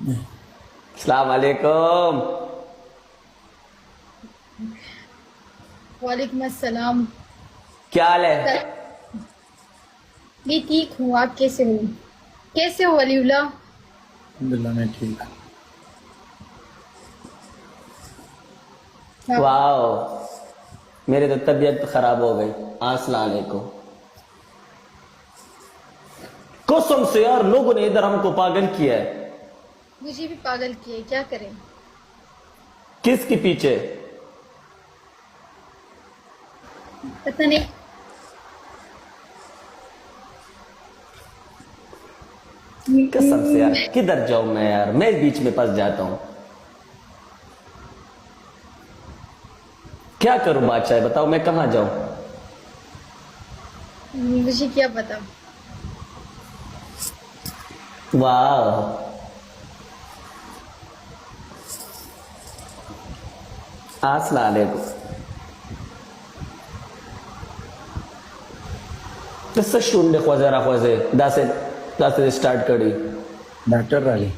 अस्सलाम वालेकुम। वालेकुम अस्सलाम। क्या हाल है? मैं ठीक हूँ, आप कैसे हो? कैसे हो वलीउल्लाह? अल्हम्दुलिल्लाह मैं ठीक। हाँ। वाह, मेरी तो तबीयत खराब हो गई। अस्सलाम वालेकुम। कसम से यार, लोगों ने इधर हमको पागल किया है। मुझे भी पागल किए, क्या करें? किसके पीछे? पता नहीं। कसम से यार, किधर जाऊं मैं यार, मैं बीच में फंस जाता हूं। क्या करूं बादशाह, बताओ मैं कहां जाऊं? मुझे क्या पता। वाह, अस्सलाम वालेकुम। कसं शून्य खोजे दासे दासे स्टार्ट करी डॉक्टर राली